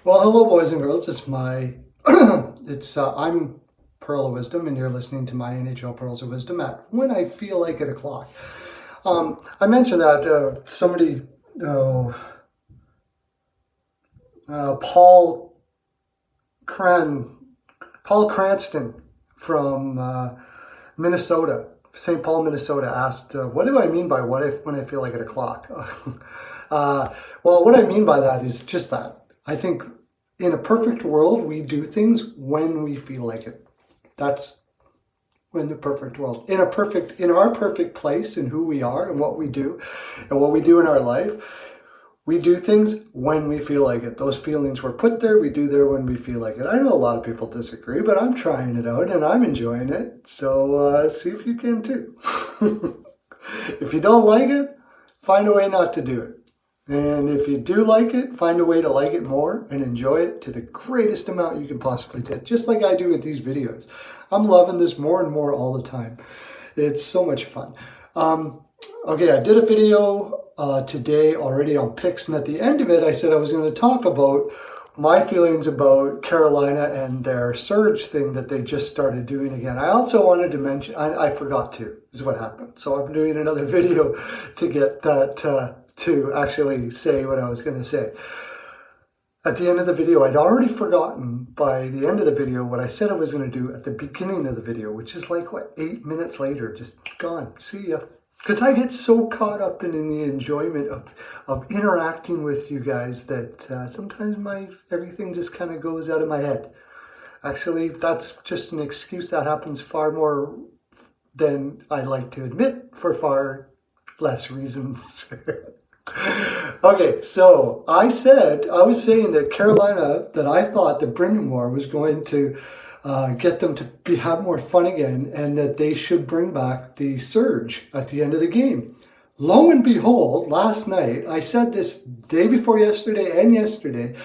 Well, hello, boys and girls. I'm Pearl of Wisdom, and you're listening to my NHL Pearls of Wisdom at when I feel like it o'clock. I mentioned that somebody, Paul Cranston from Minnesota, St. Paul, Minnesota, asked, "What do I mean by when I feel like it o'clock?" Well, what I mean by that is just that. I think in a perfect world, we do things when we feel like it. That's in the perfect world. In our perfect place and who we are and what we do in our life, we do things when we feel like it. Those feelings were put there, we do there when we feel like it. I know a lot of people disagree, but I'm trying it out and I'm enjoying it. So see if you can too. If you don't like it, find a way not to do it. And if you do like it, find a way to like it more and enjoy it to the greatest amount you can possibly do, just like I do with these videos. I'm loving this more and more all the time. It's so much fun. Okay, I did a video today already on picks, and at the end of it, I said I was going to talk about my feelings about Carolina and their surge thing that they just started doing again. I also wanted to mention, I forgot to, is what happened. So I'm doing another video to get that to actually say what I was going to say. At the end of the video, I'd already forgotten by the end of the video what I said I was going to do at the beginning of the video, which is like, 8 minutes later, just gone. See ya. Because I get so caught up in the enjoyment of interacting with you guys that sometimes everything just kind of goes out of my head. Actually, that's just an excuse that happens far more than I like to admit for far less reasons. Okay, so I was saying that Carolina, that I thought that Brind'Amour was going to get them to have more fun again, and that they should bring back the surge at the end of the game. Lo and behold, last night, I said this day before yesterday and yesterday,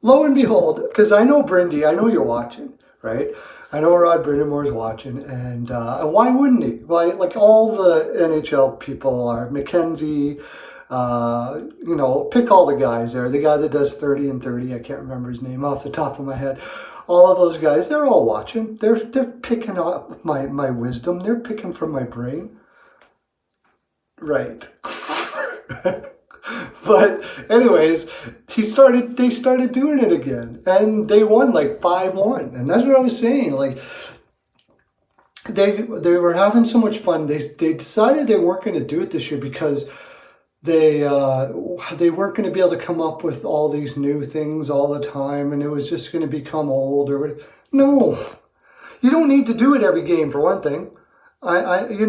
lo and behold, because I know Brindy, I know you're watching, right? I know Rod Brind'Amour's watching, and why wouldn't he? Why, like all the NHL people are, Mackenzie, pick all the guys there. The guy that does 30 and 30, I can't remember his name off the top of my head. All of those guys, they're all watching. They're picking up my wisdom. They're picking from my brain. Right. But anyways, they started doing it again, and they won like 5-1. And that's what I was saying. Like, they were having so much fun. They decided they weren't going to do it this year because they weren't going to be able to come up with all these new things all the time, and it was just going to become old or whatever. No, you don't need to do it every game, for one thing.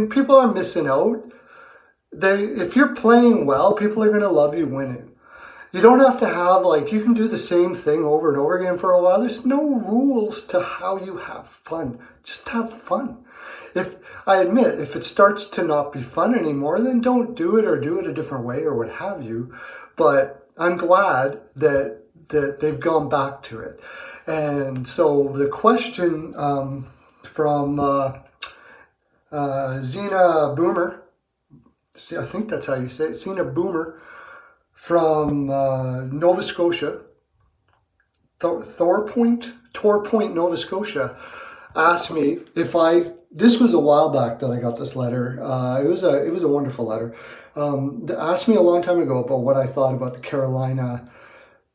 People are missing out. If you're playing well, people are going to love you winning. You don't have to have, you can do the same thing over and over again for a while. There's no rules to how you have fun. Just have fun. I admit, if it starts to not be fun anymore, then don't do it or do it a different way or what have you. But I'm glad that they've gone back to it. And so the question from Zena Boomer, I think that's how you say it, Zena Boomer from Nova Scotia, Torpoint, Nova Scotia, asked me this was a while back that I got this letter. It was a wonderful letter. They asked me a long time ago about what I thought about the Carolina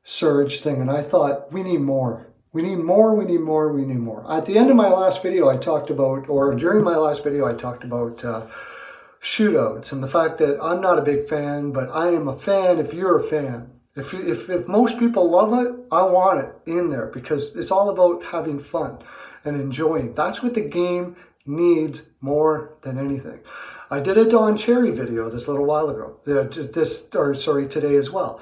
surge thing, and I thought, we need more. We need more, we need more, we need more. At the end of my last video, during my last video, I talked about shootouts and the fact that I'm not a big fan, but I am a fan if you're a fan. If most people love it, I want it in there because it's all about having fun and enjoying. That's what the game needs more than anything. I did a Don Cherry video this little while ago, today as well.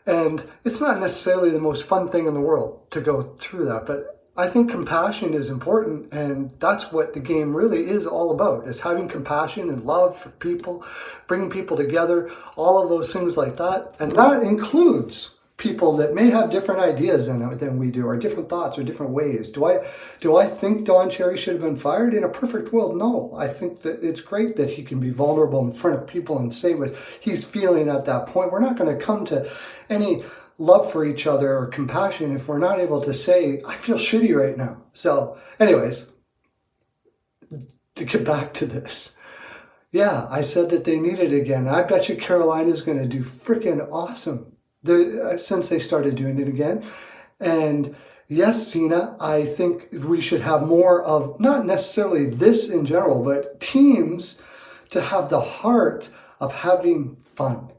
And it's not necessarily the most fun thing in the world to go through that, but I think compassion is important, and that's what the game really is all about, is having compassion and love for people, bringing people together, all of those things like that. And that includes people that may have different ideas than we do, or different thoughts or different ways. Do I think Don Cherry should have been fired? In a perfect world, no. I think that it's great that he can be vulnerable in front of people and say what he's feeling at that point. We're not going to come to any love for each other or compassion if we're not able to say, I feel shitty right now. So anyways, to get back to this. Yeah, I said that they need it again. I bet you Carolina's going to do freaking awesome since they started doing it again. And yes, Sina, I think we should have more of, not necessarily this in general, but teams to have the heart of having fun.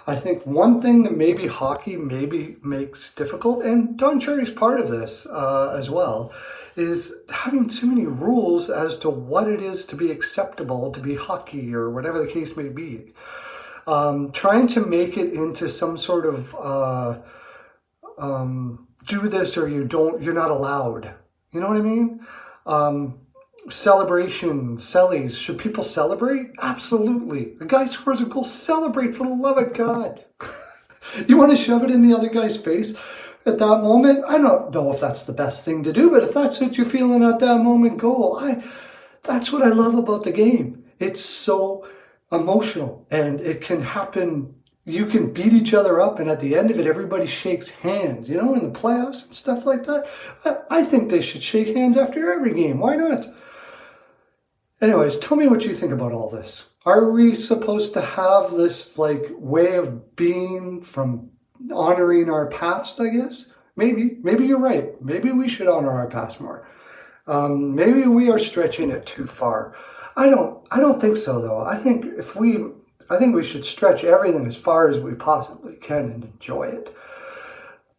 I think one thing that maybe hockey maybe makes difficult, and Don Cherry's part of this as well, is having too many rules as to what it is to be acceptable to be hockey or whatever the case may be. Trying to make it into some sort of do this or you're not allowed. You know what I mean? Celebration, sellies. Should people celebrate? Absolutely. A guy scores a goal, celebrate for the love of God. You want to shove it in the other guy's face at that moment? I don't know if that's the best thing to do, but if that's what you're feeling at that moment, go. That's what I love about the game. It's so emotional and it can happen. You can beat each other up and at the end of it, everybody shakes hands, in the playoffs and stuff like that. I think they should shake hands after every game. Why not? Anyways, tell me what you think about all this. Are we supposed to have this way of being from honoring our past, I guess? Maybe you're right. Maybe we should honor our past more. Maybe we are stretching it too far. I don't think so though. I think we should stretch everything as far as we possibly can and enjoy it.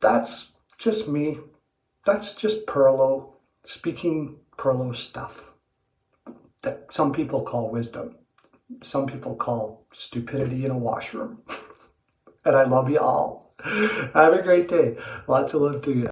That's just me. That's just Perlo speaking Perlo stuff that some people call wisdom. Some people call stupidity in a washroom. And I love you all. Have a great day. Lots of love to you.